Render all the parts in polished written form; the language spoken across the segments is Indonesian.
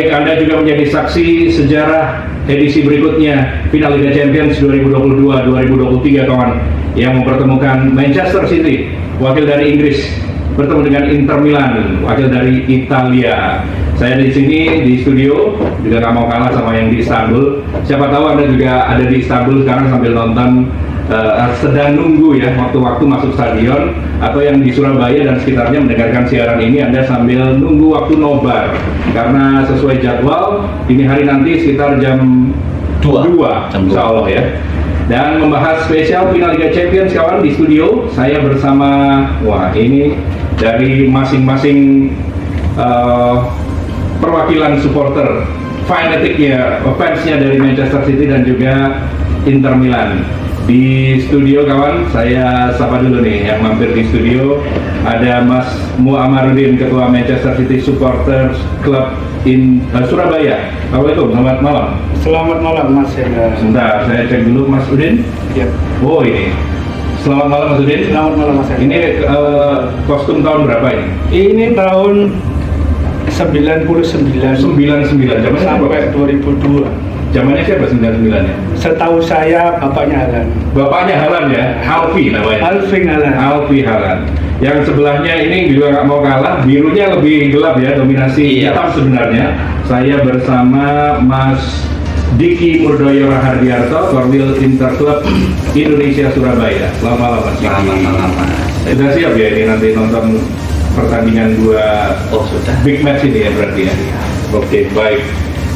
Baik, Anda juga menjadi saksi sejarah edisi berikutnya Final Liga Champions 2022-2023 kawan, yang mempertemukan Manchester City, wakil dari Inggris, bertemu dengan Inter Milan, wakil dari Italia. Saya di sini di studio juga nggak mau kalah sama yang di Istanbul. Siapa tahu Anda juga ada di Istanbul sekarang sambil nonton, sedang nunggu ya waktu-waktu masuk stadion, atau yang di Surabaya dan sekitarnya mendengarkan siaran ini Anda sambil nunggu waktu nobar, karena sesuai jadwal ini hari nanti sekitar jam 2 insya Allah ya. Dan membahas spesial Final Liga Champions kawan, di studio saya bersama, wah ini dari masing-masing perwakilan supporter fanatiknya, fansnya dari Manchester City dan juga Inter Milan. Di studio kawan, saya sapa dulu nih yang mampir di studio. Ada Mas Muammarudin, Ketua Manchester City Supporters Club in Surabaya. Assalamualaikum, selamat malam. Selamat malam Mas Hendra. Sebentar, saya cek dulu Mas Udin. Ya. Oh ini. Selamat malam Mas Udin. Selamat malam Mas Hendra. Ini kostum tahun berapa ini? Ini tahun 99. 99. Zamannya sampai 2002. Zamannya siapa 99-nya? Setahu saya bapaknya Halan. Bapaknya Halan ya, Alfi namanya. Alfi Halan. Yang sebelahnya ini juga nggak mau kalah, birunya lebih gelap ya, dominasi hitam sebenarnya. Saya bersama Mas Diki Murdoyo Rahardiarto, Korwil Inter Club Indonesia Surabaya. Selamat malam Mas Diki. Selamat malam Mas. Sudah siap ya ini nanti nonton pertandingan dua sudah. big match ini ya berarti ya? Oke, baik.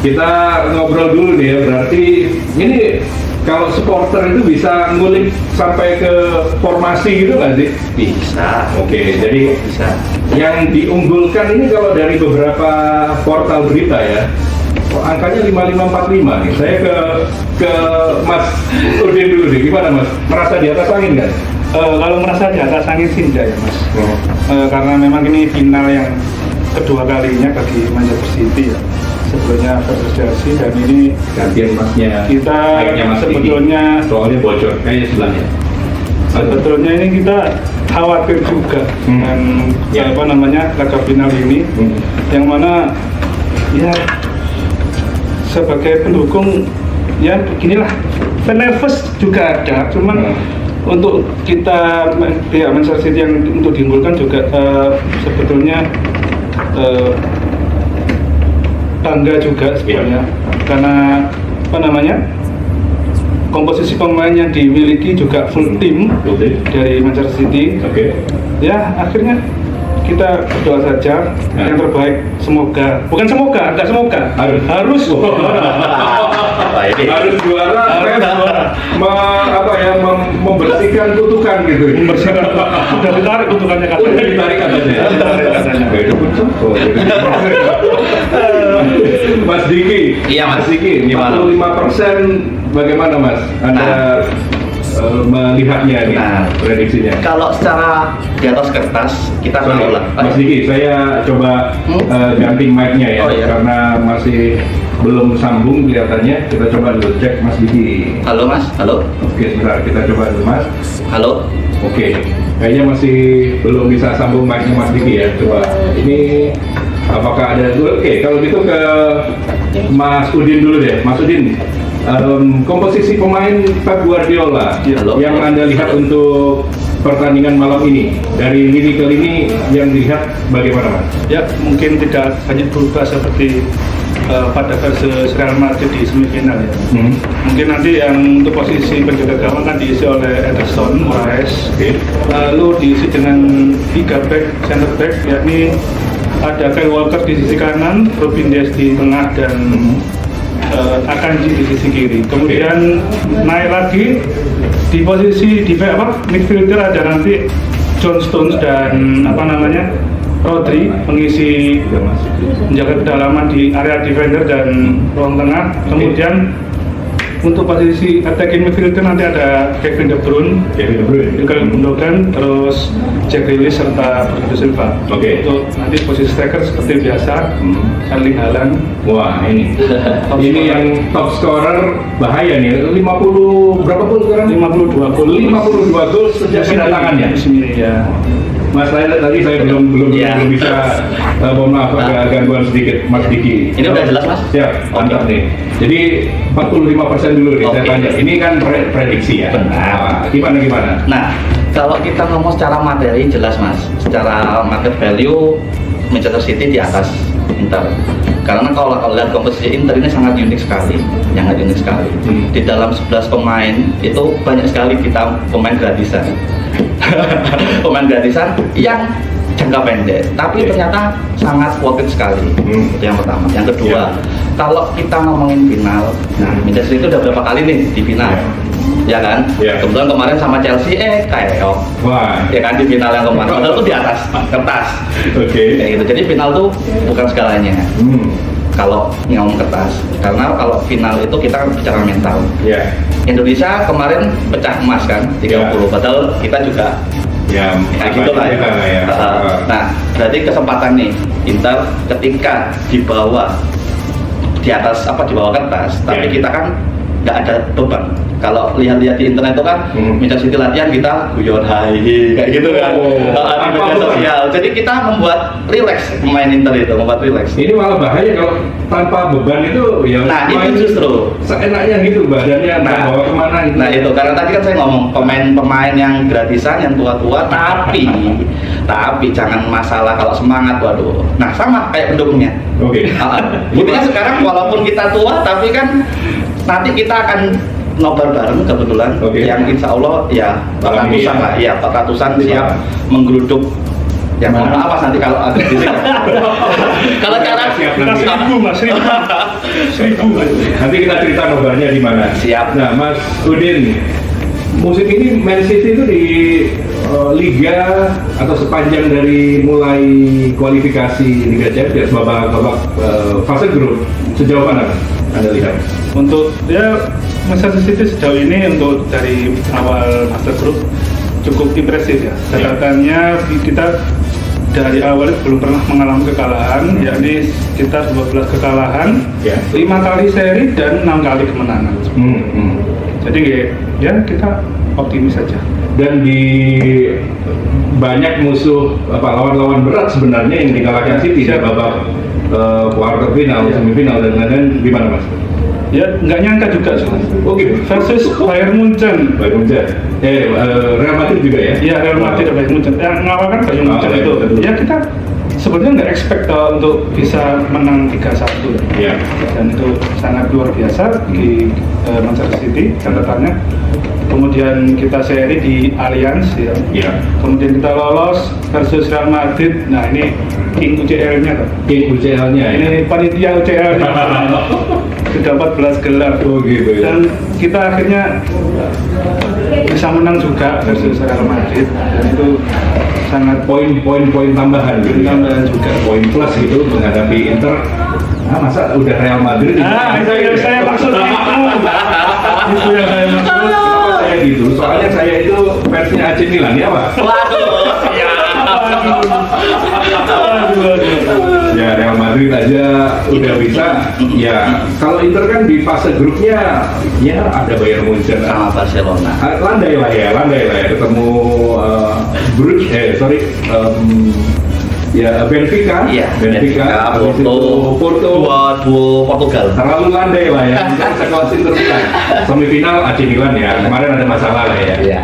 Kita ngobrol dulu nih ya, berarti ini kalau supporter itu bisa ngulik sampai ke formasi gitu nggak sih? Bisa. Oke, jadi Bisa. yang diunggulkan ini kalau dari beberapa portal berita ya, angkanya 5545 nih. Saya ke Mas Udin dulu nih, gimana Mas? Merasa di atas angin nggak? Kalau merasa di atas angin sih enggak ya Mas. Karena memang ini final yang kedua kalinya bagi Manchester City ya. Sebelumnya versus Chelsea, dan ini Gantian Masnya. kita Mas sebetulnya Diki. Soalnya bocor, kayaknya sebelahnya. sebetulnya ini kita khawatir juga dengan apa namanya laga final ini, yang mana ya sebagai pendukung ya beginilah, nervous juga ada, cuman untuk kita pihak Manchester City yang untuk diunggulkan juga sebetulnya bangga juga sebenarnya, karena apa namanya komposisi pemain yang dimiliki juga full tim dari Manchester City. Ya akhirnya kita berdoa saja yang terbaik, semoga harus juara, membersihkan kutukan gitu. Sudah ditarik kutukannya katanya. Ditarik katanya. Mas Diki. Iya Mas. Diki, 45% bagaimana Mas? Anda melihatnya nih, prediksinya? Kalau secara di atas kertas kita tahu lah. Mas Diki, saya coba ganti mic-nya ya, karena masih belum sambung kelihatannya. Kita coba dulu cek Mas Diki. Halo Mas, halo. Oke, sebentar kita coba dulu Mas. Halo. Oke, kayaknya masih belum bisa sambung mic-nya Mas Diki ya. Coba ini apakah ada? Oke, kalau gitu ke Mas Udin dulu deh. Mas Udin, komposisi pemain Pep Guardiola yang Anda lihat untuk pertandingan malam ini, dari lini ke lini yang dilihat bagaimana Mas? Ya mungkin tidak banyak berubah seperti pada versus Real Madrid di semifinal ya. Mungkin nanti yang untuk posisi penjaga gawang kan diisi oleh Ederson, Moraes, lalu diisi dengan 3 back center back, yakni ada Kyle Walker di sisi kanan, Ruben Dias di tengah, dan Akanji di sisi kiri. Kemudian naik lagi di posisi midfielder ada nanti John Stones dan Rodri mengisi menjaga kedalaman di area defender dan ruang tengah. Kemudian untuk posisi attacking midfielder nanti ada Kevin De Bruyne, Ilkay Gundogan, terus Jack Grealish serta Bernardo Silva. Untuk nanti posisi striker seperti biasa Erling Haaland. Wah ini yang top scorer bahaya nih, 50 berapa gol sekarang? 52 gol sejak kedatangannya. Musim ini ya. Mas tadi saya belum Iya. bisa, mohon maaf ada gangguan sedikit, Mas Diki. Ini udah jelas, Mas? Siap, Oke. mantap nih. Jadi 45% dulu nih saya Oke. tanya. Ini kan prediksi ya. Nah, gimana? Nah, kalau kita ngomong secara materi jelas Mas, secara market value Manchester City di atas Inter. Karena kalau lihat komposisi Inter ini sangat unik sekali. Di dalam 11 pemain itu banyak sekali kita pemain gratisan. Pemain gratisan yang jangka pendek, tapi ternyata sangat worth it sekali. Itu yang pertama. Yang kedua, kalau kita ngomongin final, nah Manchester City udah berapa kali nih di final? Ya kan? Kebetulan kemarin sama Chelsea kayak Wah. ya kan di final yang kemarin. Padahal tuh di atas kertas. Oke. Kayak gitu. Jadi final tuh bukan segalanya. Kalau ngomong kertas, karena kalau final itu kita kan bicara mental. Indonesia kemarin pecah emas kan 30, padahal kita juga Ya, gitu lah ya. Nah, berarti kesempatan nih Inter ketika di bawah di bawah kertas, tapi kita kan nggak ada beban. Kalau lihat-lihat di internet itu kan Manchester City latihan kita guyon kayak gitu kan. Di media sosial. Jadi kita membuat relax pemain Inter itu, membuat relax. Ini malah bahaya kalau tanpa beban itu ya. Nah, itu justru seenaknya gitu badannya bawa kemana gitu. Nah itu karena tadi kan saya ngomong pemain yang gratisan, yang tua-tua, tapi jangan masalah kalau semangat, waduh. Nah sama kayak pendukungnya. Oke. Intinya sekarang walaupun kita tua, tapi kan nanti kita akan nobar bareng kebetulan, yang insya Allah ya 400-an lah, ya 400-an siap menggeruduk. Ya mohon maaf Mas, nanti kalau ada di sini. Kalau cara Kita 1000 Mas, 1000. Nanti kita cerita nobarnya di mana. Siap. Nah, Mas Udin, musim ini Man City itu di Liga atau sepanjang dari mulai kualifikasi Liga Champions babak fase grup sejauh mana Anda lihat? Untuk Manchester City sejauh ini untuk dari awal fase grup cukup impresif ya. Catatannya kita dari awal belum pernah mengalami kekalahan, yakni kita 12 kekalahan, 5 kali seri dan 6 kali kemenangan. Jadi ya kita optimis saja. Dan di banyak musuh lawan-lawan berat sebenarnya yang dikalahkan City di babak quarter final, semifinal dan lain-lain, gimana Mas? Ya nggak nyangka juga sih. Oke. Versus Bayern Munchen. Real Madrid juga ya? Iya, Real Madrid dan Bayern Munchen. Yang ngawal kan Bayern Munchen itu. Ya kita sebenarnya nggak expect untuk bisa menang 3-1. Iya. Dan itu sangat luar biasa di Manchester City catatannya. Kemudian kita seri di Allianz ya. Iya. Kemudian kita lolos versus Real Madrid. Nah ini King UCL-nya kan. King UCL-nya. Ini panitia UCL-nya. Sudah 14 gelar. Oh gitu ya. Dan kita akhirnya bisa menang juga versus Real Madrid. Dan itu sangat poin tambahan gitu. Tambahan juga. Poin plus gitu menghadapi Inter. Nah, masa udah Real Madrid? Itu yang saya maksud itu. Itu yang saya maksud. Kenapa saya gitu? Soalnya saya itu fansnya AC Milan ya Pak? Ya Real Madrid aja udah bisa. Ya kalau Inter kan di fase grupnya ya ada Bayern Munchen sama Barcelona. landai lah ya ketemu Benfica, habis itu Porto, dua Portugal. Terlalu landai lah ya, sekelas Inter Milan. Semifinal AC Milan ya, kemarin ada masalah lah ya. Iya.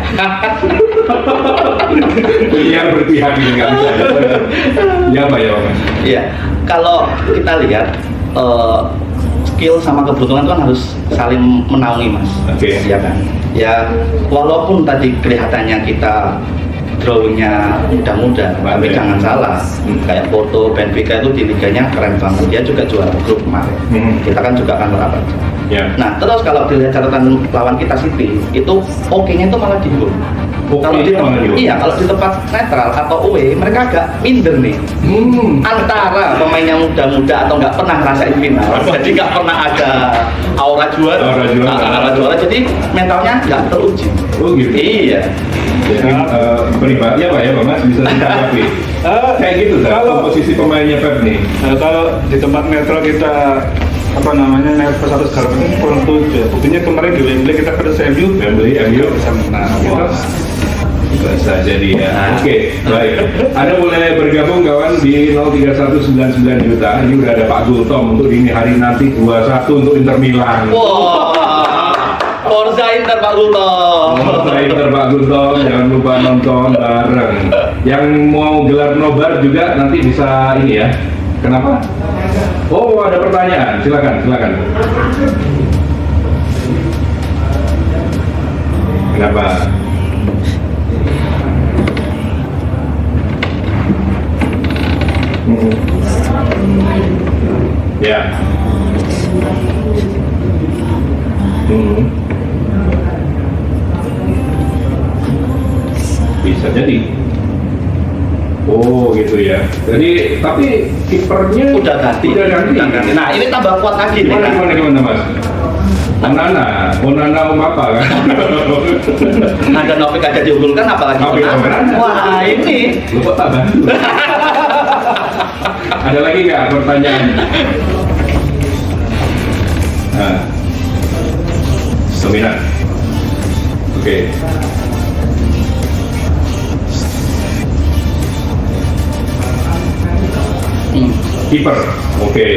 Yang berpihak ini nggak bisa. Ya Pak ya Mas. Iya. Kalau kita lihat skill sama kebutuhan itu kan harus saling menaungi Mas. Oke. Ya kan. Ya walaupun tadi kelihatannya kita drawingnya mudah-mudah, tapi jangan salah, kayak Porto, Benfica itu di liganya keren banget, dia juga juara grup kemarin. Kita kan juga akan merapat. Nah terus kalau dilihat catatan lawan kita City, itu oke-nya itu malah di gol. Kalau di tempat netral atau away, mereka agak minder nih. Antara pemain yang muda-muda atau nggak pernah ngerasain final, jadi nggak pernah ada aura juara. Jadi mentalnya nggak teruji. Oh gitu. Iya. Jadi pribadi Pak ya Pak Mas bisa ditanggapi. Kayak gitu kalau posisi pemainnya Pep nih. Kalau di tempat netral kita nervous atau segala macam kurang 7. Buktinya kemarin di Wembley kita versus MU bisa menang. Bisa jadi ya. Nah. Oke, baik. Anda boleh bergabung kawan di 031999 juta. Ini udah ada Pak Gultom untuk dini hari nanti 21 untuk Inter Milan. Wah, Forza Inter Pak Gultom. Forza Inter Pak Gultom, jangan lupa nonton bareng. Yang mau gelar nobar juga nanti bisa ini ya. Kenapa? Oh, ada pertanyaan. Silakan. Kenapa? Ya. Bisa jadi. Oh gitu ya. Jadi tapi kipernya Udah ganti. Nah, ini tambah kuat lagi nih. Gimana Mas? Onana apa kan? Ada Novik aja diunggulkan apalagi Novik Onana. Wah, ini Lu kok tak bantu? Ada lagi nggak pertanyaan? Nah, dominan. Oke. Kiper. Oke.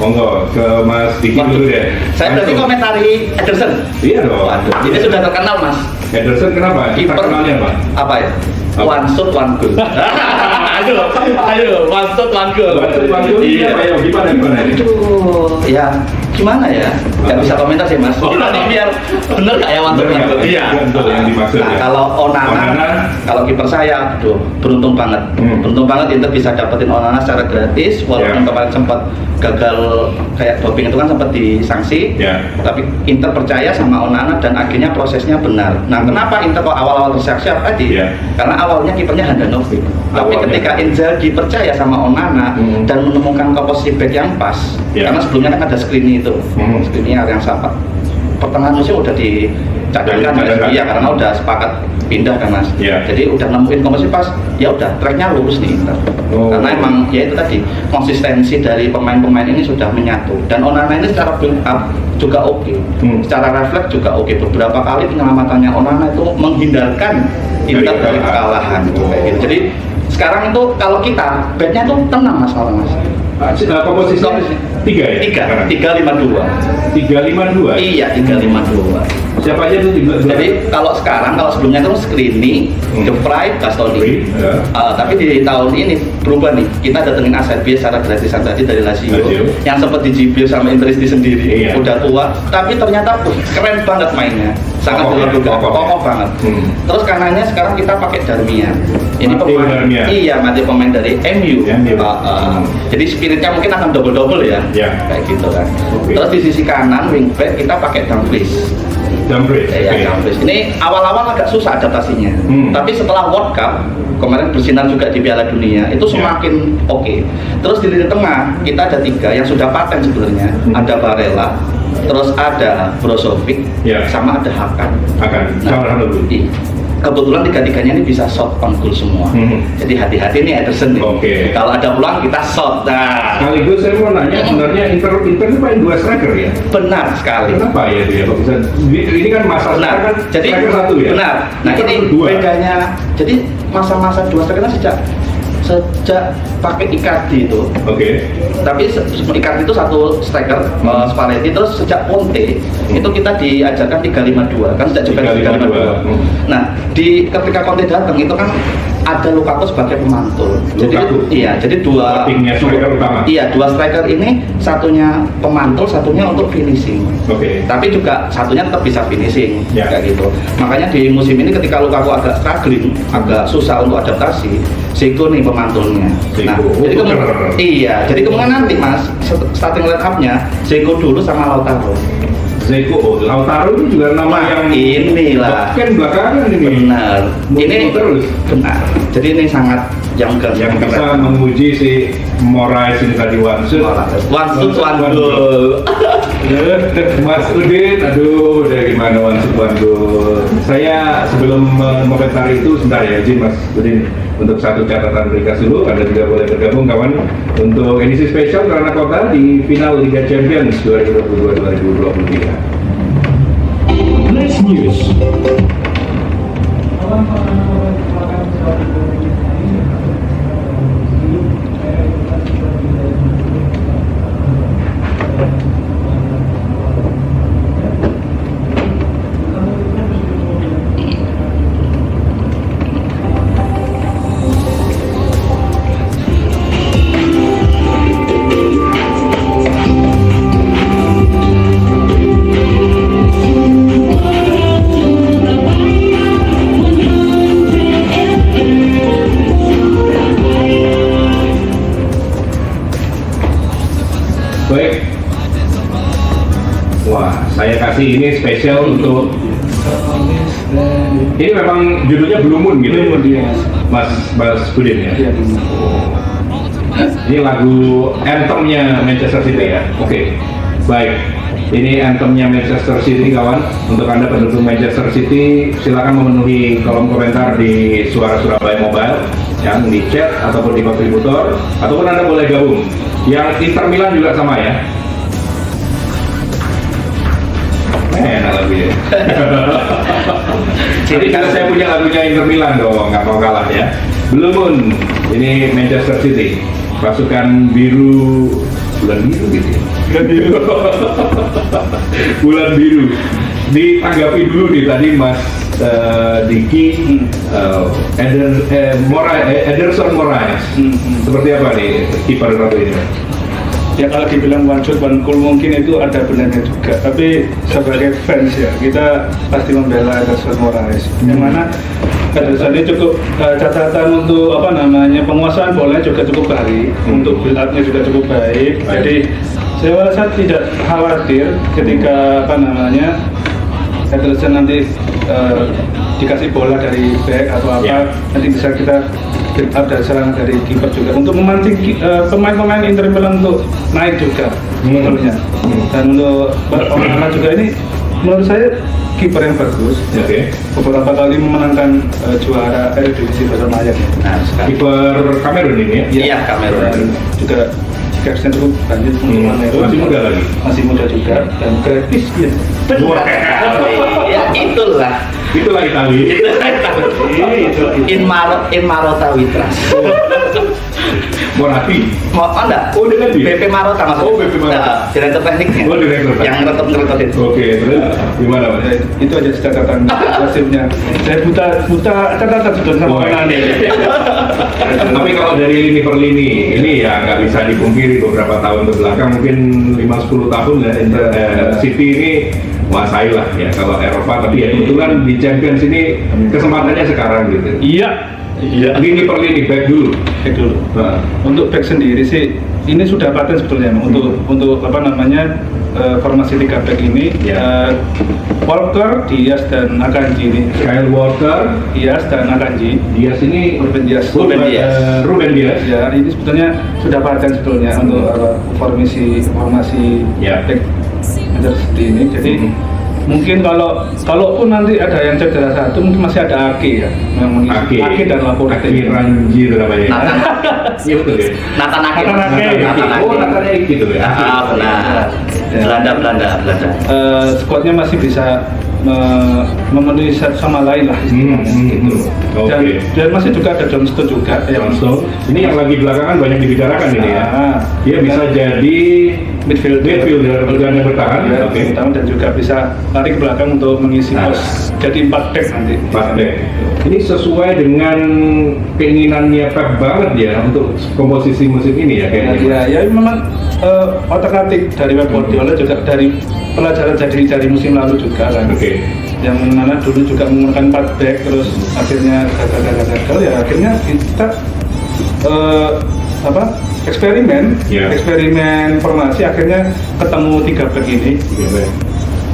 Monggo ke Mas Diki dulu deh. saya berarti Langsung. komentari Ederson. Iya dong. Waduh, ini sudah terkenal Mas. Ederson kenapa? Kita Kiper kenalnya apa? Apa ya? Apa? One shot one goal. aduh, one shot one goal. Iya. Ayo gimana ini? Aduh, ya gimana ya? Gak bisa komentar sih Mas. Oh. Kita nih biar bener gak ya one shot one goal? Iya, betul yang dimaksud Nah, ya. kalau Onana, kalau kiper saya, aduh, beruntung banget. Beruntung banget Inter bisa dapetin Onana secara gratis, walaupun Ya. kemarin sempat gagal kayak doping itu kan sempat disanksi. Ya. Tapi Inter percaya sama Onana dan akhirnya prosesnya benar. Nah, kenapa Inter kok awal-awal bersiap-siap tadi? Ya. Karena awalnya kipernya Handanovic. Tapi Awalnya. ketika Inzaghi percaya sama Onana dan menemukan ke posisi back yang pas, Ya. karena sebelumnya kan ada Skriniar itu, Skriniar yang sama. Pertengahan musim udah dicadangkan Cadangkan. ya karena udah sepakat pindah kan Mas. Ya. Jadi udah nemuin komposisi pas, ya udah tracknya lurus nih Inter. Oh. Karena emang ya itu tadi konsistensi dari pemain-pemain ini sudah menyatu dan Onana ini secara build up juga oke. Secara refleks juga oke. Beberapa kali penyelamatannya Onana itu menghindarkan Inter dari kekalahan gitu, kayak gitu. Jadi sekarang itu kalau kita backnya tuh tenang Mas malah Mas. Komposisi 3 ya? Sekarang? 3-5-2. 352. Iya 3-5-2. Siapa aja tuh 3? Jadi kalau sekarang, kalau sebelumnya itu Skriniar, De Vrij, Bastoni. Ya. Tapi di tahun ini berubah nih. Kita datengin Acerbi secara gratisan tadi dari Lazio, yang sempat dijibir sama Interisti sendiri. Iya. Udah tua, tapi ternyata keren banget mainnya. Sangat dilakukan, kokoh banget. Terus kanannya sekarang kita pakai Darmian. Ini Matteo pemain, Darmian. iya Matteo pemain dari MU. MU. Jadi spiritnya mungkin akan double ya, Ya. kayak gitu kan. Oke. Terus di sisi kanan wingback kita pakai Dumfries. Dumfries. Ya, Dumfries. Ini awal-awal agak susah adaptasinya. Tapi setelah World Cup kemarin bersinar juga di Piala Dunia itu semakin oke. Terus di lini tengah kita ada 3 yang sudah paten sebenarnya. Ada Barella, terus ada Brozovic, Ya. sama ada Hakan. Salah satu. Kebetulan 3-3-nya ini bisa shot on goal semua. Jadi hati-hati nih Ederson nih. Oke. Kalau ada peluang kita shot. Nah, Sekaligus saya mau nanya, sebenarnya Inter itu main 2 striker ya? benar sekali. Kenapa ya itu ya? Kok bisa? Ini kan masa Benar. sekarang kan Jadi striker 1 ya? benar. Nah Inter ini 2. bedanya. Jadi masa-masa 2 striker sejak pakai Icardi itu. Oke. Tapi Icardi itu satu striker, Spalletti. Terus sejak Conte itu kita diajarkan 3-5-2 kan sejak Juventus 3-5-2. Nah ketika Conte datang itu kan ada Lukaku sebagai pemantul. Lukaku. Jadi dua Wingnya striker utama. Iya, 2 striker ini satunya pemantul, satunya untuk finishing. Oke. Tapi juga satunya tetap bisa finishing, Ya. kayak gitu. Makanya di musim ini ketika Lukaku agak struggling, agak susah untuk adaptasi, Zeko nih pemantulnya. Zeko. Jadi Keren. iya, jadi kemungkinan nanti Mas starting line up-nya Zeko dulu sama Lautaro. Zeko, Lautaro itu juga nama yang inilah kan belakangan ini. benar. Ini terus benar. Jadi ini sangat yang bisa menguji si Moraes ini tadi Wansut. Wansut Wandul. Mas Udin, aduh, udah gimana Wansut Wandul. Saya sebelum mengomentari itu, sebentar ya, izin Mas Udin untuk satu catatan ringkas dulu. Anda juga boleh bergabung kawan untuk edisi spesial Karena Kota di final Liga Champions 2022-2023. Next news. kasih ini spesial untuk ini memang judulnya Blue Moon gitu ya? Blue Moon, iya. Mas Budin ya? Iya, benar. Ini lagu anthemnya Manchester City ya? Oke, baik. Ini anthemnya Manchester City kawan. Untuk Anda pendukung Manchester City, silakan memenuhi kolom komentar di Suara Surabaya Mobile, yang di chat ataupun di kontributor, ataupun Anda boleh gabung. Yang Inter Milan juga sama ya? Enak lagunya. Jadi kalau saya punya lagunya Inter Milan dong, nggak mau kalah ya. Blue Moon, ini Manchester City, pasukan biru, bulan biru gitu ya. Bulan biru. Ditanggapi dulu nih tadi Mas Diki, Ederson Moraes. Seperti apa nih kiper satu ini? Ya kalau dibilang one shot one goal mungkin itu ada benarnya juga, tapi sebagai fans ya kita pasti membela Ederson Moraes. Yang mana Ederson ini cukup catatan untuk apa namanya penguasaan bolanya juga cukup baik, untuk build up-nya juga cukup baik. Jadi saya rasa tidak khawatir ketika apa namanya Ederson nanti dikasih bola dari back atau apa, nanti bisa kita build up dari serangan dari kiper juga untuk memancing pemain-pemain Inter Milan untuk naik juga sebetulnya. Dan untuk Onana juga ini menurut saya kiper yang bagus. Beberapa kali memenangkan juara Eredivisie bersama Ajax. Nah, Kiper Kamerun ini ya? Iya, Kamerun. Juga gasnya cukup lanjut untuk Kamerun. Masih muda lagi? Masih muda juga dan gratis ya. Ya itulah Itali. In Marota Witras. Moratti. Mau enggak? Oh, dengan dia? BP Marota maksudnya. Oh, BP Marota. Nah, direktur tekniknya. Oh, direktur teknik. Yang ngeretot-ngeretotin. Oke, terus gimana Mas? Ya, itu aja catatan hasilnya. Saya buta catatan sudah sama Onana. Tapi kalau dari lini per lini, ini ya nggak bisa dipungkiri beberapa tahun kebelakang, mungkin 5-10 tahun ya, City ini menguasai lah ya kalau Eropa, tapi ya kebetulan di Champions ini kesempatannya sekarang gitu. Iya. Lini per lini, back dulu. Back dulu. Nah. Untuk back sendiri sih, ini sudah paten sebetulnya untuk apa namanya formasi 3 back ini. Walker, Diaz dan Akanji ini. Kyle Walker, Diaz dan Akanji. Diaz ini Ruben Diaz. Ruben Diaz. Ya, ini sebetulnya sudah paten sebetulnya untuk formasi Ya. back seperti ini. Jadi mungkin kalaupun nanti ada yang cedera satu, mungkin masih ada Ake ya, yang mengisi Ake dan Laporte. Ake Ranjir namanya. Iya betul ya. Nathan Ake. Oh, Nathan Ake gitu ya. Benar. Belanda. Squadnya masih bisa memenuhi satu sama lain lah istilahnya. Dan masih juga ada Johnston juga. Johnston. Ini yang lagi belakangan banyak dibicarakan ini ya. Dia bisa jadi midfielder yang bertahan. Bertahan dan juga bisa lari ke belakang untuk mengisi pos. Jadi 4 back nanti. 4 back. Ini sesuai dengan keinginannya Pep banget ya untuk komposisi musim ini ya kayaknya. Ya memang otak-atik dari Pep Guardiola juga dari pelajaran dari musim lalu juga kan. Yang mana dulu juga menggunakan 4 back terus akhirnya gagal ya akhirnya kita eksperimen formasi akhirnya ketemu 3 back ini.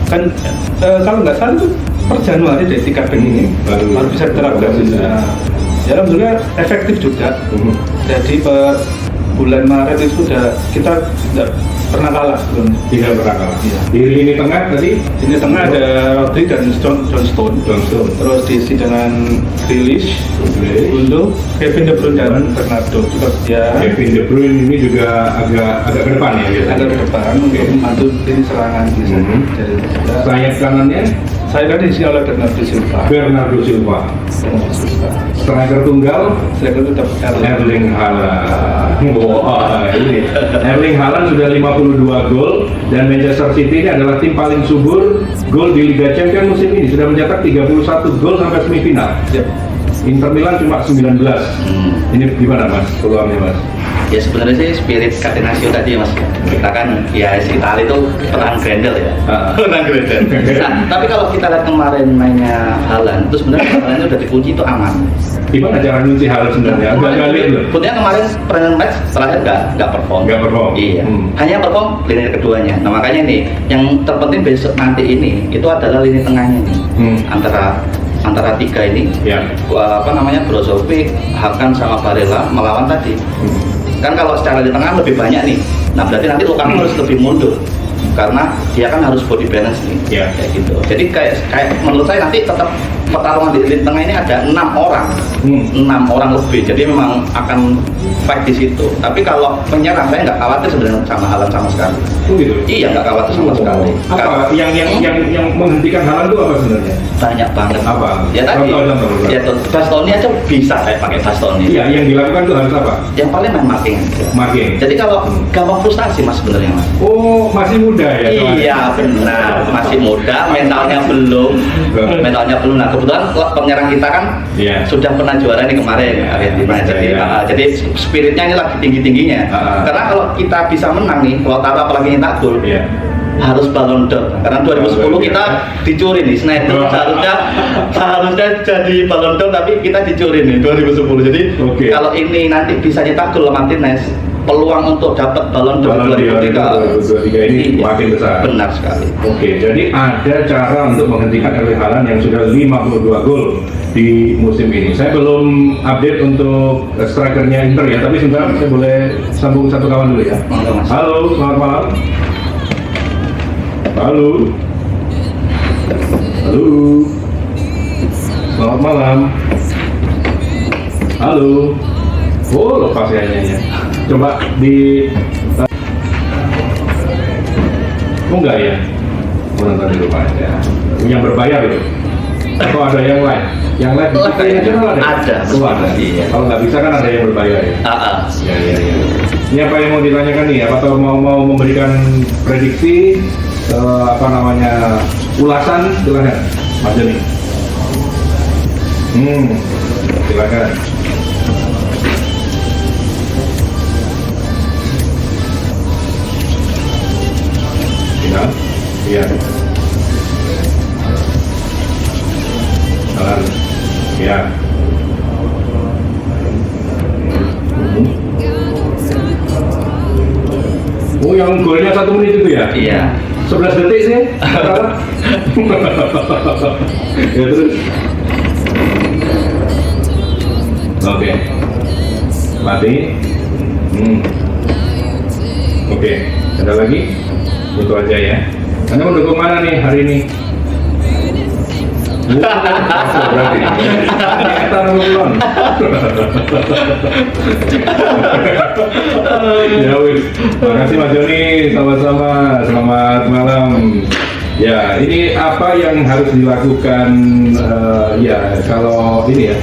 Kan kalau nggak salah itu per Januari deh 3 back ini baru bisa diterapkan. Ya alhamdulillah efektif juga. Jadi per bulan Maret itu sudah kita tidak pernah kalah sebelumnya. Tidak pernah kalah. Iya. Di lini tengah tadi? Lini tengah ada Rodri dan Johnston. Terus diisi dengan Grealish, Gundo, Kevin De Bruyne dan Bernardo juga ya. Kevin De Bruyne ini juga agak ke depan ya biasanya. Agak ke depan untuk membantu lini serangan biasanya. Sayap kanannya? Saya kan diisi oleh Bernardo Silva. Striker tunggal? Striker tetap Erling Haaland. Wah, ini Erling Haaland sudah 52 gol dan Manchester City ini adalah tim paling subur gol di Liga Champions musim ini, sudah mencetak 31 gol sampai semifinal. Inter Milan cuma 19. Ini gimana Mas peluangnya Mas? Ya sebenarnya sih spirit Catenaccio tadi mas. Kita kan ya Italia itu perang Grendel ya. Perang Grendel. Nah, tapi kalau kita lihat kemarin mainnya Haaland, itu sebenarnya Haaland udah dikunci itu aman. Gimana cara ngunci Haaland sebenarnya? Agak galit loh. Sebetulnya kemarin pertandingan match terakhir nggak perform. Nggak perform. Iya. Hanya perform lini keduanya. Nah makanya nih yang terpenting besok nanti ini itu adalah lini tengahnya nih. Antara tiga ini. Ya. Apa namanya Brozovic, Hakan sama Barella melawan tadi. Kan kalau secara di tengah lebih banyak nih. Nah berarti nanti Lukaku harus lebih mundur karena dia kan harus body balance nih. Ya. Kayak gitu. Jadi kayak menurut saya nanti tetap pertarungan di lini tengah ini ada 6 orang. 6 orang lebih. Jadi memang akan fight di situ. Tapi kalau penyerang saya nggak khawatir sebenarnya sama Haaland sama sekali. Oh gitu. Iya nggak khawatir sama sekali. Apa yang menghentikan Haaland itu apa sebenarnya? Banyak banget. Apa? Ya tadi. Contoh. Ya Bastoni aja bisa kayak pakai Bastoni. Iya, yang dilakukan itu harus apa? Yang paling main marking. Marking. Jadi kalau gampang frustasi mas sebenarnya mas. Oh, masih muda ya? Iya benar, masih muda, mentalnya belum. Nah kebetulan penyerang kita kan sudah pernah juara nih kemarin Argentina. Jadi spiritnya ini lagi tinggi-tingginya. Karena kalau kita bisa menang nih, kalau taruh apalagi nyetak gol, harus Ballon d'Or. Karena 2010 kita dicuri nih, Sneijder harusnya jadi Ballon d'Or tapi kita dicuri nih 2010. Jadi kalau ini nanti bisa nyetak gol Martinez, peluang untuk dapat Ballon d'Or 2023 ini makin besar. Benar sekali. Oke, jadi ada cara untuk menghentikan Erling Haaland yang sudah 52 gol di musim ini. Saya belum update untuk strikernya Inter ya, tapi sebentar saya boleh sambung satu kawan dulu ya. Halo, selamat malam. Halo. Selamat malam. Halo. Oh, lepas ya nyanyi. Coba di oh enggak ya? Nonton di rumah aja. Yang berbayar loh. Atau ada yang live? Yang live di channel ada? Ada. Oh, ada. Iya. Kalau nggak bisa kan ada yang berbayar ya? Ya. Ini apa yang mau ditanyakan nih? Atau mau memberikan prediksi ulasan? Silakan, Mas Joni. Silakan. Iya. Jalan. Iya. Oh, yang golnya 1 menit itu ya? Iya. 11 detik sih. Ya terus. Oke. Mati. Oke. Ada lagi? Itu aja ya. Anda mendukung mana nih hari ini? Berarti. Ya wis. Makasih Mas Joni, sama-sama. Selamat malam. Ya, ini apa yang harus dilakukan ya kalau ini ya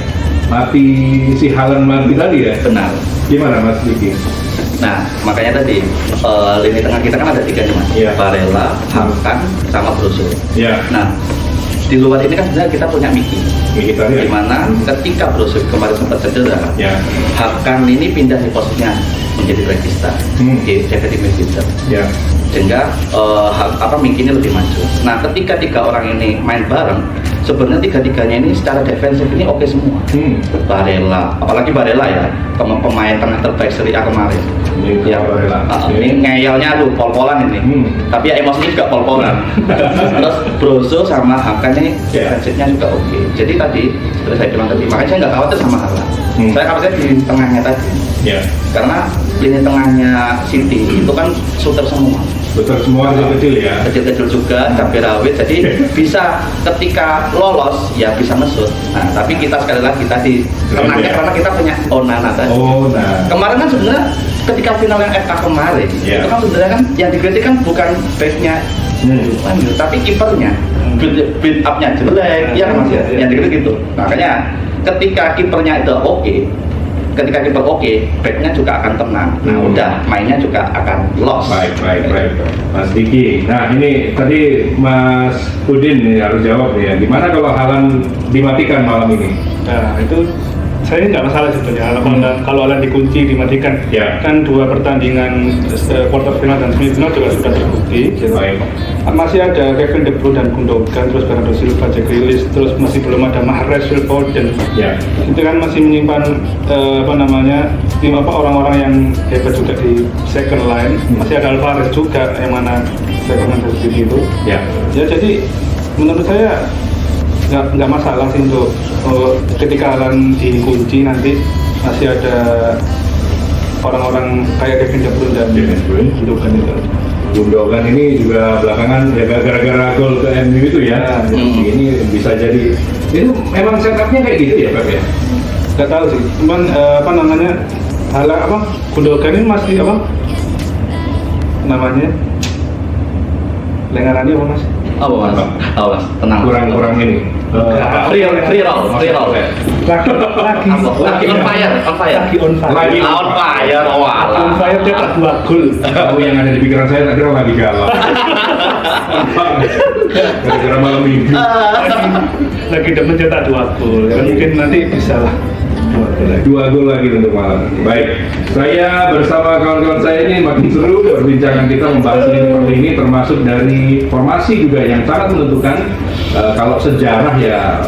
mati si Haaland mati tadi ya? Benar. Gimana Mas Diki? Nah, makanya tadi lini tengah kita kan ada 3 nih mas. Barella, Hakan, sama Brozovic. Nah, di luar ini kan sebenarnya kita punya Miki di mana ketika Brozovic kemarin sempat cedera, Hakan ini pindah di posisinya menjadi regista, jaga di midfielder. Sehingga Miki ini lebih maju. Nah, ketika 3 orang ini main bareng, sebenarnya 3-3-nya ini secara defensif ini oke semua. Barella, apalagi Barella ya, pemain tengah terbaik Serie A kemarin. Ini ngeyelnya aduh pol-polan ini. Tapi ya emosinya juga pol-polan. Terus Brozo sama Hakan ini defensifnya juga oke. Jadi tadi seperti saya bilang tadi, makanya saya nggak khawatir sama Haaland. Saya khawatir di tengahnya tadi. Karena lini tengahnya City itu kan shooter semua. Shooter semua kecil ya. Kecil-kecil juga, cabai rawit. Jadi bisa ketika lolos ya bisa mesut. Nah, tapi kita sekali lagi tadi tenangnya karena kita punya Onana tadi. Kemarin kan sebenarnya ketika final yang FA kemarin itu kan sebenarnya kan yang dikritik kan bukan backnya tapi kipernya build up-nya jelek ya kan mas ya yang dikritik gitu. Makanya ketika kipernya itu ketika kiper backnya juga akan tenang. Nah udah mainnya juga akan loss. Baik Mas Diki. Nah ini tadi Mas Udin nih harus jawab nih ya. Gimana kalau Haaland dimatikan malam ini? Nah itu saya nggak masalah sebetulnya kalau Alan dikunci dimatikan. Ya. Kan 2 pertandingan quarter final dan semifinal juga sudah terbukti. Gitu. Baik. Masih ada Kevin De Bruyne dan Gundogan, terus Bernardo Silva, Jack Grealish, terus masih belum ada Mahrez, Phil Foden. Ya. Itu kan masih menyimpan orang-orang yang hebat juga di second line. Masih ada Alvarez juga yang mana second line seperti itu. Ya. Ya jadi menurut saya nggak masalah sih untuk ketika Alan dikunci nanti masih ada orang-orang kayak Kevin De Bruyne dan Gundogan itu. Gundogan ini juga belakangan ya gara-gara gol ke MU itu ya. Ini bisa jadi itu memang setupnya kayak gitu ya Pak ya? Nggak tahu sih, cuman Gundogan ini masih lengarannya apa mas? Apa mas? Tahu mas, tenang. Kurang ini. Free roll. Lagi on fire. Lagi On fire, On fire cetak 2 gol. Tahu yang ada di pikiran saya tak kira lagi galau. Gara-gara malam minggu. Lagi udah mencetak 2 gol. Ya, mungkin nanti bisa lah. 2 gol lagi untuk malam. Baik, saya bersama kawan-kawan saya ini makin seru perbincangan kita membahas ini termasuk dari formasi juga yang sangat menentukan. Kalau sejarah ya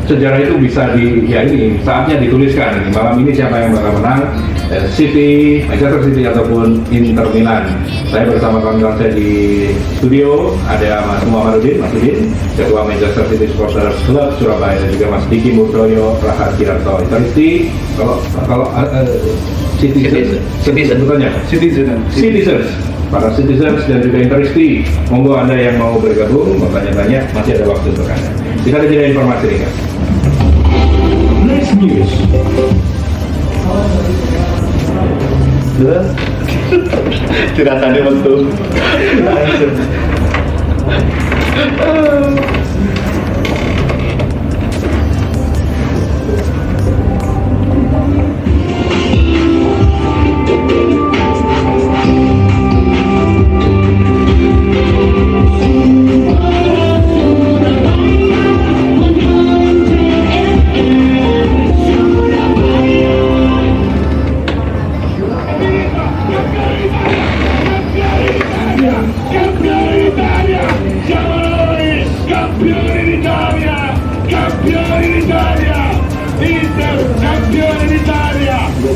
sejarah itu bisa ini saatnya dituliskan. Malam ini siapa yang bakal menang? City, Manchester City ataupun Inter Milan. Saya bersama kawan-kawan saya di studio ada Mas Muhammadudin, Ketua Manchester City Supporters Club Surabaya, dan juga Mas Diki Murtoyo Rahardianto. Interesti kalau citizens, para citizens dan juga interesti, monggo Anda yang mau bergabung, mau tanya-tanya, masih ada waktu untuk Anda. Kita ada jeda informasi ringkas. Next news. Tidak tadi betul.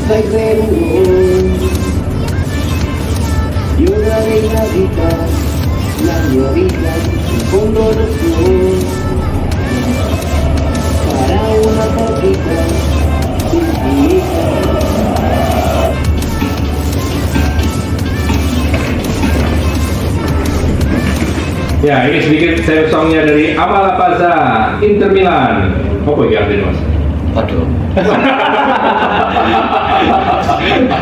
Soy Perú, y una reina rica, la glorita, con dolor, para una taquita, infinita. Ya, ini sedikit saya songnya dari Amalapaza, Inter Milan. Apa yang artinya mas? Waduh.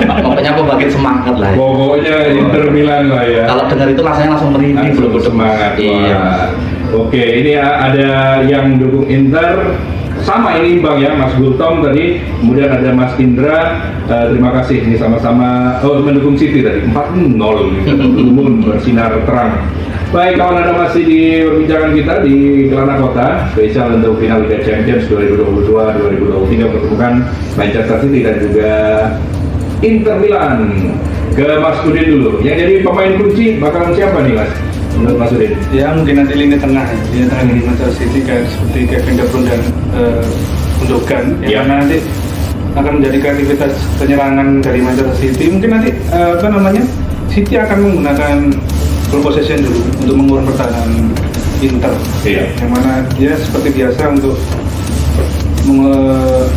Pokoknya aku bagian semangat lah. Pokoknya Inter Milan lah ya. Kalau dengar itu rasanya langsung merinding, belum semangat. Iya. Oke, ini ada yang dukung Inter. Sama ini Bang ya, Mas Gultom tadi, kemudian ada Mas Indra. Terima kasih, ini sama-sama mendukung City tadi 4-0 Lumun bersinar terang. Baik, kawan, Anda masih di perbincangan kita di Kelana Kota, spesial untuk final Liga Champions 2022-2023 mempertemukan Manchester City dan juga Inter Milan. Ke Mas Udin dulu, yang jadi pemain kunci bakalan siapa nih Mas? Menurut Mas Udin? Ya mungkin nanti lini tengah di Manchester City kayak seperti Kevin De Bruyne dan Gundogan. Ya. Karena nanti akan menjadi kreativitas penyerangan dari Manchester City. Mungkin nanti City akan menggunakan ball possession dulu untuk mengurung pertahanan Inter. Iya. Yang mana dia seperti biasa untuk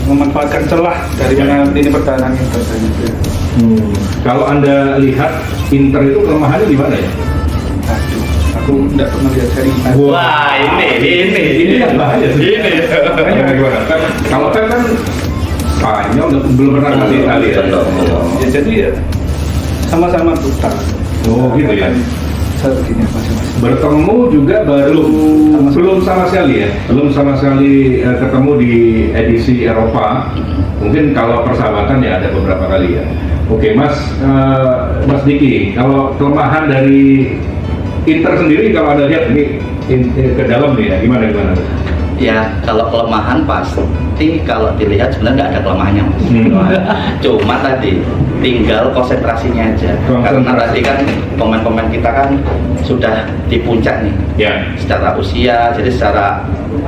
memanfaatkan celah dari mana ini pertahanan Inter. Kalau Anda lihat Inter itu kelemahannya di mana ya? Aduh, aku tidak pernah lihat seri. Wah, ini yang bahaya sih. Ini. Makanya gimana? Kalau Pep kan Spanyol belum pernah ngasih Italia. Ya jadi ya sama-sama buta. Oh gitu ya. Sepertinya masing-masing. Bertemu juga belum sama sekali ya, belum sama sekali ketemu di edisi Eropa. Mungkin kalau persahabatan ya ada beberapa kali ya. Oke, Mas Diki, kalau kelemahan dari Inter sendiri kalau Anda lihat ini ke dalam nih ya, gimana? Ya kalau kelemahan pasti kalau dilihat sebenarnya nggak ada kelemahannya Mas. Cuma tadi tinggal konsentrasinya aja. Karena tadi kan pemain-pemain kita kan sudah di puncak nih. Ya. Secara usia, jadi secara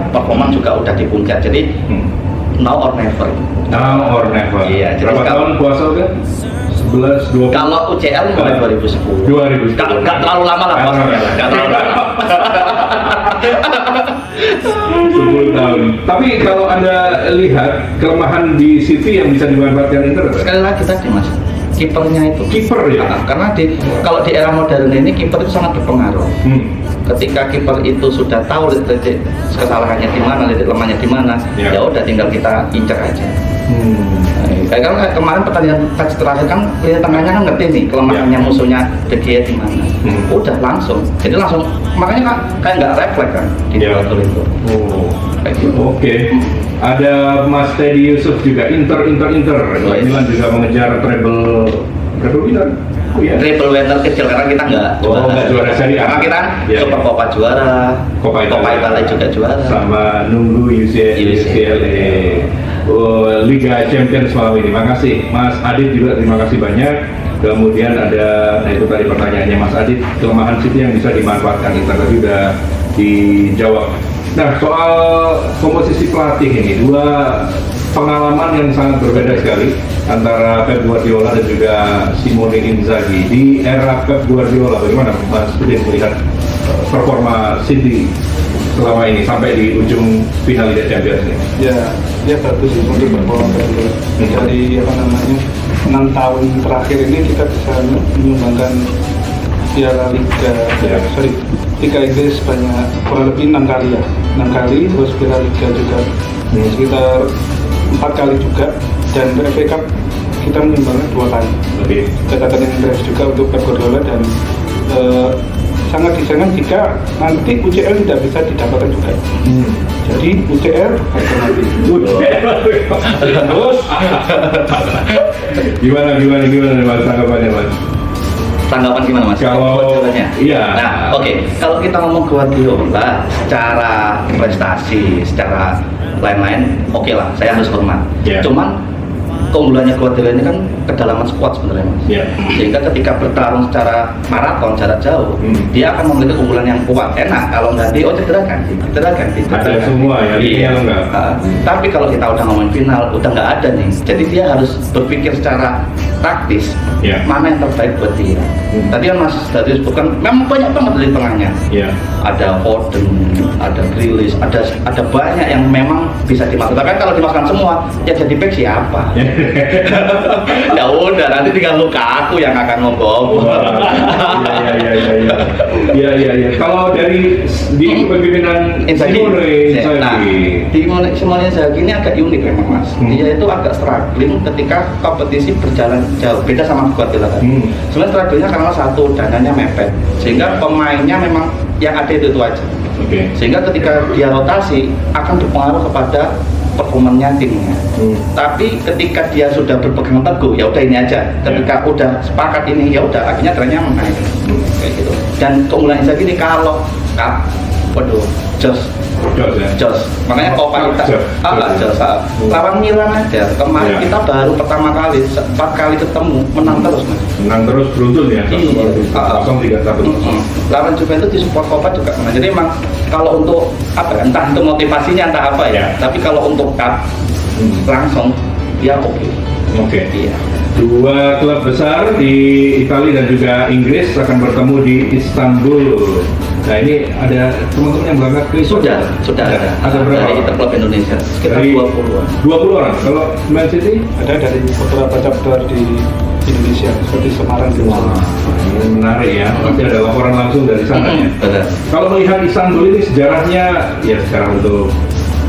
performa juga udah di puncak. Jadi now or never. Now or never. Iya, jadi Berapa tahun puasa udah? 11, 12. Kalau UCL mulai 2010. 2010. Nggak terlalu lama lah puasanya lah. Nggak terlalu lama. 10 tahun. Tapi kalau Anda lihat kelemahan di City yang bisa dimanfaatkan Inter apa? Sekali lagi tadi Mas, kipernya itu. Kiper ya? Karena kalau di era modern ini kiper itu sangat berpengaruh. Ketika kiper itu sudah tahu titik kesalahannya di mana, titik lemahnya di mana, Ya. ya udah tinggal kita incer aja. Kayak kemarin pertandingan match terakhir kan lini tengahnya kan ngerti nih kelemahannya musuhnya De Gea di mana. Udah langsung. Jadi langsung makanya kan kayak nggak refleks kan di Ya. waktu itu. Oh. Kayak gitu. Oke. Ada Mas Teddy Yusuf juga Inter. Yes. Milan juga mengejar treble winner. Oh ya. Triple winner kecil karena kita nggak nggak juara Serie A. Karena kita Ya. Super Copa juara, Coppa Italia juga juara. sama nunggu UCL Liga Champions malam ini. Makasih Mas Adit juga, terima kasih banyak. Kemudian ada, nah itu tadi pertanyaannya Mas Adit, kelemahan City yang bisa dimanfaatkan Inter tadi udah dijawab. Nah soal komposisi pelatih ini, dua pengalaman yang sangat berbeda sekali antara Pep Guardiola dan juga Simone Inzaghi. Di era Pep Guardiola, bagaimana Mas Udin melihat performa City selama ini sampai di ujung final Liga Champions ini? Ya bagus sih untuk performa dulu. Dari 6 tahun terakhir ini kita bisa menyumbangkan Piala Liga, Liga Inggris banyak, kurang lebih 6 kali ya, 6 kali, terus Piala Liga juga sekitar 4 kali juga, dan FA Cup kita menyumbangkan 2 kali. Catatan yang interes juga untuk Pep Guardiola, dan sangat disayangkan jika nanti UCL tidak bisa didapatkan juga. Jadi UCL harga mati. Terus gimana Mas tanggapannya Mas? Tanggapan gimana Mas? Kalau Guardiolanya? iya. Nah, oke. Kalau kita ngomong Guardiola secara prestasi, secara lain-lain, oke lah, saya harus hormat. Yeah. Cuman keunggulannya Guardiola ini kan kedalaman squad sebenarnya Mas. Yeah. Sehingga ketika bertarung secara maraton, jarak jauh, dia akan memiliki keunggulan yang kuat. Enak kalau ganti, cedera ganti. Ada semua ya, Iya. enggak. Tapi kalau kita udah ngomongin final, udah nggak ada nih. Jadi dia harus berpikir secara taktis, Yeah. mana yang terbaik buat dia. Tadi kan Mas tadi sebutkan, memang banyak banget di tengahnya. Iya. Ada Foden, ada Grealish, ada banyak yang memang bisa dimasukkan. Tapi kalau dimasukkan semua, ya jadi back siapa? Ya udah, nanti tinggal Lukaku yang akan ngomong. Iya. Kalau dari di kepemimpinan Simone Simone Inzaghi ini agak unik memang Mas. Dia itu agak struggling ketika kompetisi berjalan jauh. Beda sama Guardiola tadi. Sebenarnya strugglingnya karena satu, dananya mepet, sehingga pemainnya memang yang ada itu aja. Sehingga ketika dia rotasi akan berpengaruh kepada performanya timnya. Tapi ketika dia sudah berpegang teguh, ya udah ini aja. Ketika udah sepakat ini, ya udah akhirnya trennya menaik. Kayak gitu. Dan keunggulan Inzaghi ini kalau Jos. Makanya Copa kita lawan Milan aja. Kemarin kita baru pertama kali 4 kali ketemu menang terus Mas. Menang terus beruntun ya. 0-3-1. Lawan Juventus di Super Copa juga menang. Jadi emang kalau untuk apa ya, entah itu motivasinya entah apa ya. Tapi kalau untuk cup langsung ya oke. Iya. Dua klub besar di Italia dan juga Inggris akan bertemu di Istanbul. Nah ini ada teman-teman yang berangkat ke Sudah ada. Ada berapa? Dari Interclub Indonesia sekitar Dari 20-an. 20 orang. Kalau Man City ada dari beberapa chapter di Indonesia seperti Semarang dan ini menarik ya. Pasti ada laporan langsung dari sana ya. Benar. Kalau melihat Istanbul ini sejarahnya ya sekarang untuk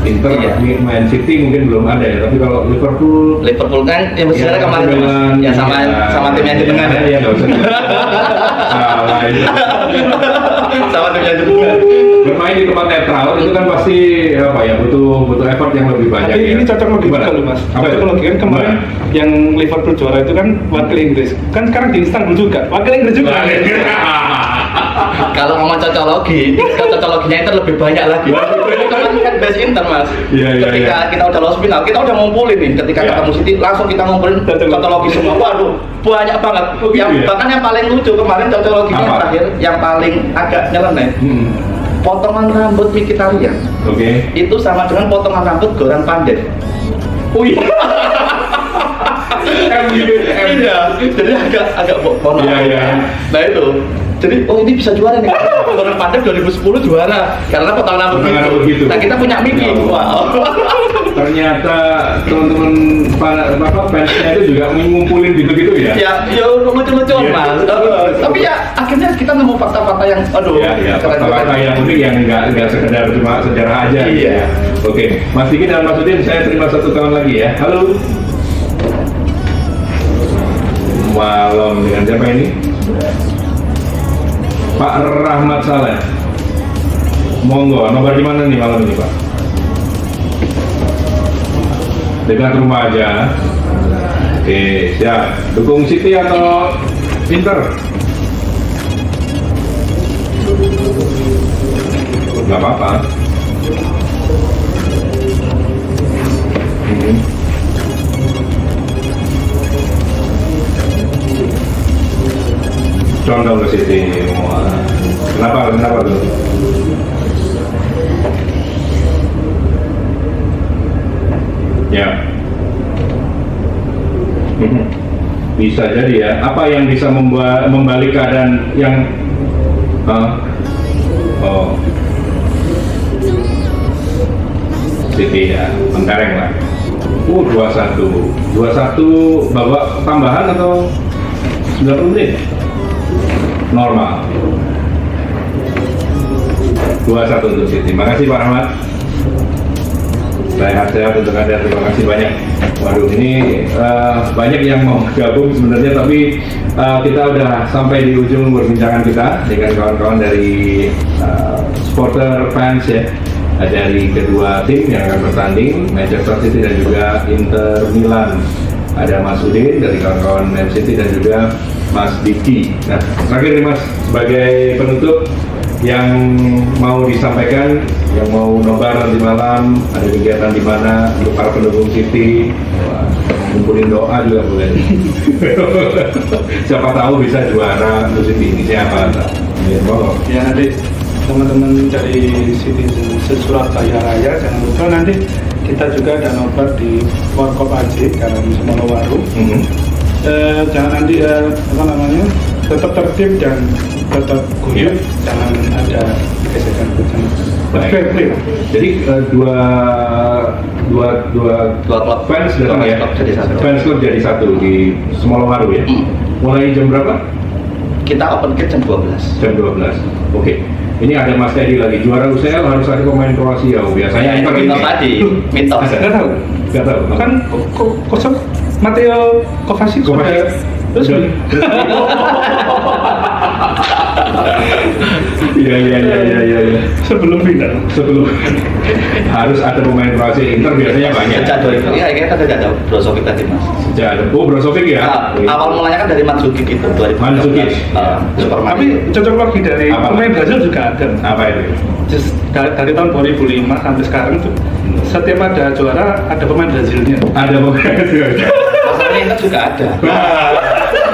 Inter, Man City mungkin belum ada ya. Tapi kalau Liverpool kan ya sebenarnya kemarin ya sama tim yang di tengah ya. Iya nggak usah. Salah itu. Sama tim yang di tengah. Bermain di tempat netral itu kan pasti apa ya butuh effort yang lebih banyak. Tapi ya. ini cocok logika loh Mas. Apa itu? Cocok logika kan kemarin yang Liverpool juara itu kan wakil Inggris. Kan sekarang di Istanbul juga wakil Inggris juga. Kalau ngomong cocok loginya itu lebih banyak lagi. fanbase Inter mas. Iya, iya, Ketika kita udah lolos final, kita udah ngumpulin nih. Ketika Iya. ketemu City, langsung kita ngumpulin cocologi semua. Waduh, banyak banget. Oh, gitu ya? Bahkan yang paling lucu kemarin cocologinya Apa? yang terakhir, yang paling agak nyeleneh. Potongan rambut Mkhitaryan Oke. itu sama dengan potongan rambut Goran Pandev. Oh iya. Iya, jadi agak mohon Iya, maaf. iya. Nah itu, jadi ini bisa juara nih. Goran Pandev 2010 juara karena potongan rambut Potongan rambut gitu. Nah kita punya Miki. Ya. Wow. Ternyata teman-teman fansnya itu juga ngumpulin gitu-gitu ya. Ya lucu-lucuan Iya. mas. Tapi ya akhirnya kita nemu fakta-fakta yang aduh. Ya, keren-keren. fakta yang unik yang nggak sekedar cuma sejarah aja. Iya. Oke, Mas Diki dan Mas Udin, saya terima satu kawan lagi ya. Halo. Malam dengan siapa ini? Pak Rahmat Saleh. Monggo, nomor di mana nih malam ini Pak? Dekat rumah aja. Oke, siap. Dukung City atau Inter? Gak apa-apa. Condong ke City. Wah. Kenapa tuh? Ya. Bisa jadi ya. Apa yang bisa membalik keadaan yang oh City ya, mentereng lah. 21 babak tambahan atau 90 menit? Normal. 2-1 untuk City. Makasih Pak Rahmat. Sehat-sehat untuk Anda, terima kasih banyak. Waduh, ini banyak yang mau gabung sebenarnya, tapi kita udah sampai di ujung perbincangan kita dengan kawan-kawan dari supporter fans ya, dari kedua tim yang akan bertanding, Manchester City dan juga Inter Milan. Ada Mas Udin dari kawan-kawan Man City dan juga Mas Diki. Nah, terakhir nih Mas, sebagai penutup yang mau disampaikan, yang mau nobar nanti malam, ada kegiatan di mana untuk para pendukung City, ngumpulin doa juga boleh. Siapa tahu bisa juara untuk City ini. Siapa? Ya nanti teman-teman dari Citizen Surabaya Raya jangan lupa nanti kita juga ada nobar di Warkop AJ dalam Semolowaru. Jangan nanti apa namanya, tetap tertib dan tetap guyup, jangan ada gesekan-gesekan. Baik. Jadi dua klub fans datang ya, klub jadi satu. fans klub jadi satu di Semolowaru ya. Mulai jam berapa? Kita open gate jam 12. Jam 12. Oke. Ini ada Mas Teddy lagi, juara UCL harus ada pemain Kroasia. Biasanya Itu mitos tadi, mitos. Nggak tahu. Gak tahu. Kan kosong Matteo Kovacic. Terus Iya. sebelum final. Sebelum harus ada pemain Kroasia. Inter biasanya banyak. Sejak 2000, ya kita tidak ada Brozovic tadi mas. Sejak ada. Oh, Brozovic ya. Nah, awal mulanya kan dari Mandzukic itu 2000. Mandzukic. Superman. Tapi cocok lagi dari Apa? pemain Brazil juga ada. Apa itu? Just dari tahun 2005 sampai sekarang tuh setiap ada juara ada pemain Brazilnya. Ada pemain. Masalahnya itu juga ada.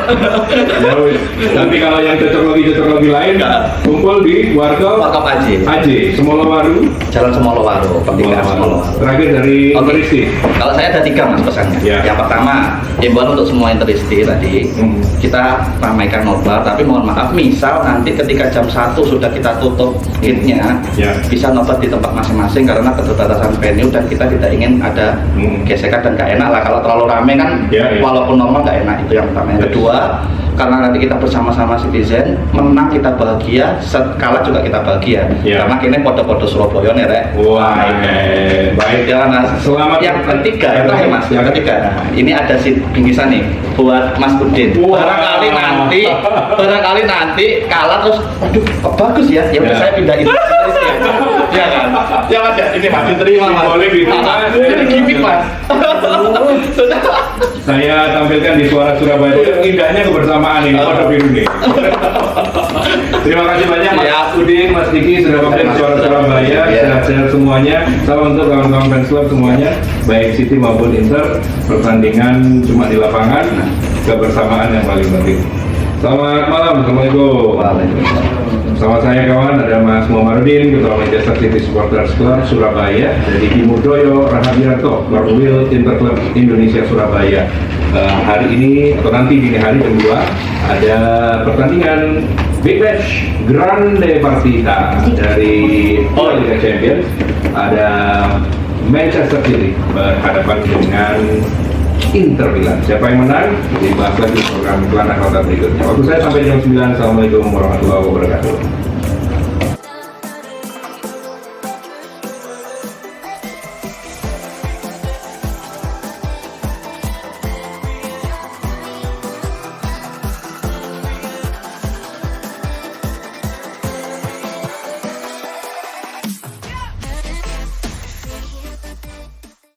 Ya, wis. Tapi kalau yang cocok-logi lain kumpul di Warkop Warkop AJ. Semolowaru. Jalan Semolowaru, pertigaan Semolowaru. Terakhir dari Oke. Interisti. Kalau saya ada 3 mas pesannya. Ya. Yang pertama, imbauan untuk semua Interisti tadi, kita ramaikan nobar, tapi mohon maaf, misal nanti ketika jam 1 sudah kita tutup gate-nya, Ya. bisa nobar di tempat masing-masing karena keterbatasan venue dan kita tidak ingin ada gesekan dan gak enak lah. Kalau terlalu rame kan, Ya, ya. walaupun normal gak enak, itu yang pertama. Yang kedua, karena nanti kita bersama-sama Citizen, menang kita bahagia, kalah juga kita bahagia. Ya. Karena kini podo-podo Surabaya nih, Rek. Wah, baik. Ya, Mas. Selamat. Yang ketiga, terakhir Mas. Yang ketiga, nah, ini ada bingkisan nih buat Mas Udin. Wah. Barangkali nanti kalah terus, aduh, kok bagus ya. Ya udah Ya. saya pindah itu. Ya kan? Ya Mas ya, ini Mas diterima Mas. Boleh diterima. Jadi gimmick Mas. Sudah. Saya tampilkan di Suara Surabaya. Indahnya kebersamaan ini, kode biru nih. Terima kasih banyak Mas Udin, Mas Diki sudah mampir di Suara Surabaya. Sehat-sehat semuanya. Salam untuk kawan-kawan fans club semuanya, baik City maupun Inter. Pertandingan cuma di lapangan, kebersamaan yang paling penting. Selamat malam, Assalamualaikum. Sama saya kawan, ada Mas Muhammadudin, Ketua Manchester City Supporters Club Surabaya, ada Diki Mudoyo Rahadianto, Korwil Inter Club Indonesia Surabaya. Hari ini atau nanti dini hari jam 2 ada pertandingan Big Match Grande Partita dari Liga Champions. Ada Manchester City berhadapan dengan Inter Milan. Siapa yang menang? Dibahas lagi di program Kelana Kota berikutnya. Waktu saya sampai jam 9. Assalamualaikum warahmatullahi wabarakatuh.